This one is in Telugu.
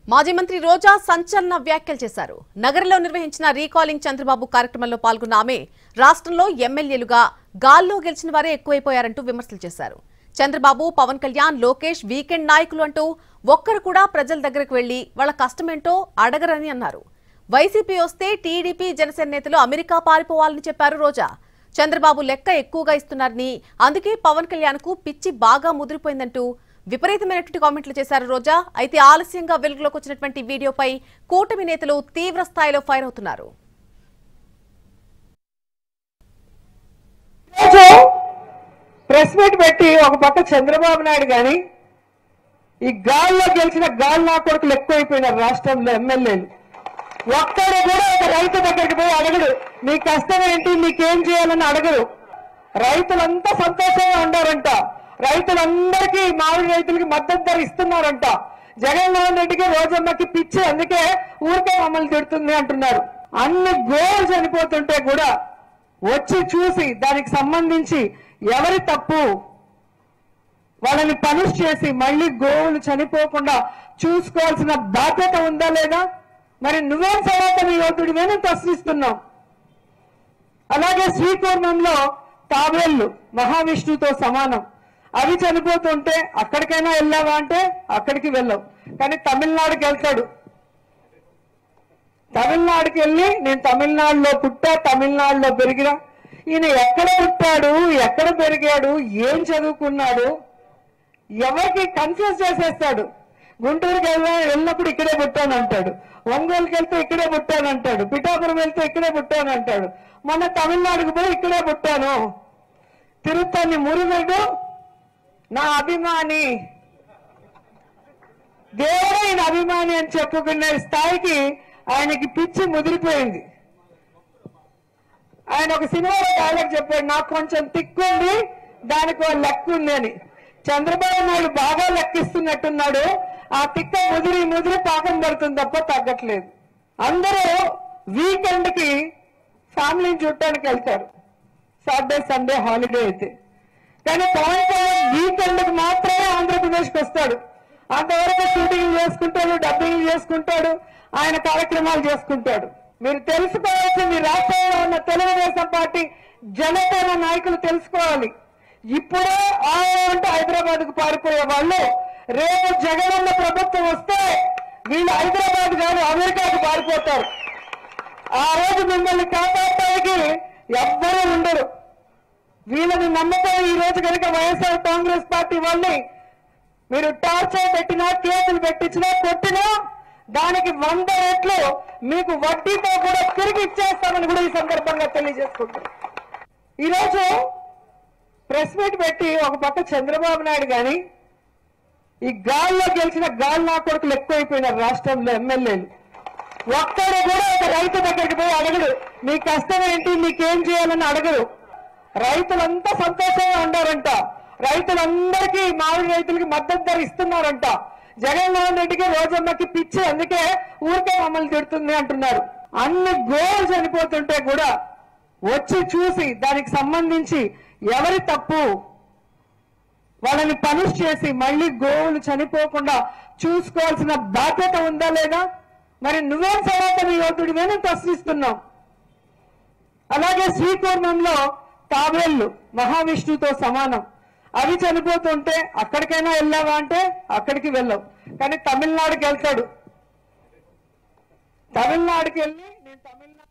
మాజీ మంత్రి రోజా సంచలన వ్యాఖ్యలు చేశారు. నగరంలో నిర్వహించిన రీకాలింగ్ చంద్రబాబు కార్యక్రమంలో పాల్గొన్న ఆమె రాష్ట్రంలో ఎమ్మెల్యేలుగా గాల్లో గెలిచిన వారే ఎక్కువైపోయారంటూ విమర్శలు చేశారు. చంద్రబాబు, పవన్ కళ్యాణ్, లోకేష్ వీకెండ్ నాయకులు అంటూ ఒక్కరు కూడా ప్రజల దగ్గరకు వెళ్లి వాళ్ళ కష్టమేంటో అడగరని అన్నారు. వైసీపీ వస్తే టీడీపీ, జనసేన నేతలు అమెరికా పారిపోవాలని చెప్పారు రోజా. చంద్రబాబు లెక్క ఎక్కువగా ఇస్తున్నారని, అందుకే పవన్ కళ్యాణ్ కు పిచ్చి బాగా ముదిరిపోయిందంటూ విపరీతమైనటువంటి కామెంట్లు చేశారు రోజా. అయితే ఆలస్యంగా వెలుగులోకి వచ్చినటువంటి వీడియోపై కూటమి నేతలు తీవ్ర స్థాయిలో ఫైర్ అవుతున్నారు. ప్రెస్ మీట్ పెట్టి ఒక పక్క చంద్రబాబు నాయుడు గాని ఈ గాల్లో గెలిచిన గాలి నా కొడుకులు ఎక్కువైపోయినారు. రాష్ట్రంలో ఎమ్మెల్యేలు ఒక్కడు కూడా ఒక రైతు దగ్గరికి పోయి అడగడు, నీ కష్టం ఏంటి, నీకేం చేయాలని అడగరు. రైతులంతా సంతోషంగా ఉండారంట. రైతులందరికీ, మామిడి రైతులకి మద్దతు ధర ఇస్తున్నారంట. జగన్మోహన్ రెడ్డికి, రోజమ్మకి పిచ్చి, అందుకే ఊరికే మమ్మల్ని తిడుతుంది అంటున్నారు. అన్ని గోలు చనిపోతుంటే కూడా వచ్చి చూసి దానికి సంబంధించి ఎవరి తప్పు వాళ్ళని పనిష్ చేసి మళ్ళీ గోవులు చనిపోకుండా చూసుకోవాల్సిన బాధ్యత ఉందా లేదా? మరి నువ్వేం సనాతన యోధుడివేనని ప్రశ్నిస్తున్నాం. అలాగే శ్రీకూర్మంలో తాబేళ్లు మహావిష్ణువుతో సమానం, అవి చనిపోతుంటే అక్కడికైనా వెళ్ళావా అంటే అక్కడికి వెళ్ళావు. కానీ తమిళనాడుకి వెళ్తాడు. తమిళనాడుకి వెళ్ళి నేను తమిళనాడులో పుట్టా, తమిళనాడులో పెరిగినా. ఈయన ఎక్కడ పుట్టాడు, ఎక్కడ పెరిగాడు, ఏం చదువుకున్నాడు, ఎవరికి కన్ఫ్యూజ్ చేసేస్తాడు. గుంటూరుకి వెళ్ళినప్పుడు ఇక్కడే పుట్టానంటాడు, ఒంగోలుకి వెళ్తే ఇక్కడే పుట్టానంటాడు, పిఠాపురం వెళ్తే ఇక్కడే పుట్టానంటాడు. మొన్న తమిళనాడుకు పోయి ఇక్కడే పుట్టాను, తిరుపతి మురుగడు నా అభిమాని, దేవుడు ఈయన అభిమాని అని చెప్పుకునే స్థాయికి ఆయనకి పిచ్చి ముదిరిపోయింది. ఆయన ఒక సినిమాలో డైలాగ్ చెప్పాడు, నాకు కొంచెం తిక్కుంది, దానికి ఒక లెక్క ఉంది అని. చంద్రబాబు నాయుడు బాగా లెక్కిస్తున్నట్టున్నాడు. ఆ తిక్క ముదిరి ముదిరి పాకం పడుతుంది తప్ప తగ్గట్లేదు. అందరూ వీకెండ్ కి ఫ్యామిలీని చూడటానికి వెళ్తారు, సాటర్డే సండే హాలిడే అయితే. కానీ పవన్ కళ్యాణ్ వీకెండ్ కి మాత్రమే ఆంధ్రప్రదేశ్కి వస్తాడు. అంతవరకు షూటింగ్ చేసుకుంటాడు, డబ్బింగ్ చేసుకుంటాడు, ఆయన కార్యక్రమాలు చేసుకుంటాడు. మీరు తెలుసుకోవాల్సింది, రాష్ట్రంలో ఉన్న తెలుగుదేశం పార్టీ, జనసేన నాయకులు తెలుసుకోవాలి. ఇప్పుడే అంటే హైదరాబాద్ కు పారిపోయే వాళ్ళు రేపు జగనన్న ప్రభుత్వం వస్తే వీళ్ళు హైదరాబాద్ కాదు అమెరికాకు పారిపోతారు. ఆ రోజు మిమ్మల్ని కాపాడటానికి ఎవ్వరూ ఉండరు. వీళ్ళని నమ్మకం ఈ రోజు కనుక వైఎస్ఆర్ కాంగ్రెస్ పార్టీ వాళ్ళని మీరు టార్చర్ పెట్టినా, కేసులు పెట్టించినా, కొట్టినా దానికి 100 రెట్లు మీకు వడ్డీతో కూడా తిరిగి ఇచ్చేస్తామని కూడా ఈ సందర్భంగా తెలియజేసుకుంటారు. ఈరోజు ప్రెస్ మీట్ పెట్టి ఒక పక్క చంద్రబాబు నాయుడు గాని ఈ గాల్లో గెలిచిన గాలి నా కొడుకులు ఎక్కువైపోయినారు. రాష్ట్రంలో ఎమ్మెల్యేలు ఒక్కడు కూడా ఒక రైతు దగ్గరికి పోయి అడగడు, నీ కష్టం ఏంటి, నీకేం చేయాలని అడగరు. రైతులంతా సంతోషంగా ఉండారంట. రైతులందరికీ, మామిడి రైతులకి మద్దతు ధర ఇస్తున్నారంట. జగన్మోహన్ రెడ్డికి, రోజమ్మకి పిచ్చి, అందుకే ఊరికే మమ్మల్ని తిడుతుంది అంటున్నారు. అన్ని గోలు చనిపోతుంటే కూడా వచ్చి చూసి దానికి సంబంధించి ఎవరి తప్పు వాళ్ళని పనిష్ చేసి మళ్ళీ గోవులు చనిపోకుండా చూసుకోవాల్సిన బాధ్యత ఉందా లేదా? మరి నువ్వేం సనాతన యోధుడివేనని ప్రశ్నిస్తున్నాం. అలాగే శ్రీకూర్మంలో తాబేళ్లు మహావిష్ణువుతో సమానం, అవి చనిపోతుంటే అక్కడికైనా వెళ్ళావా అంటే అక్కడికి వెళ్ళావు. కానీ తమిళనాడుకి వెళ్తాడు. తమిళనాడుకి వెళ్ళి నేను తమిళనాడు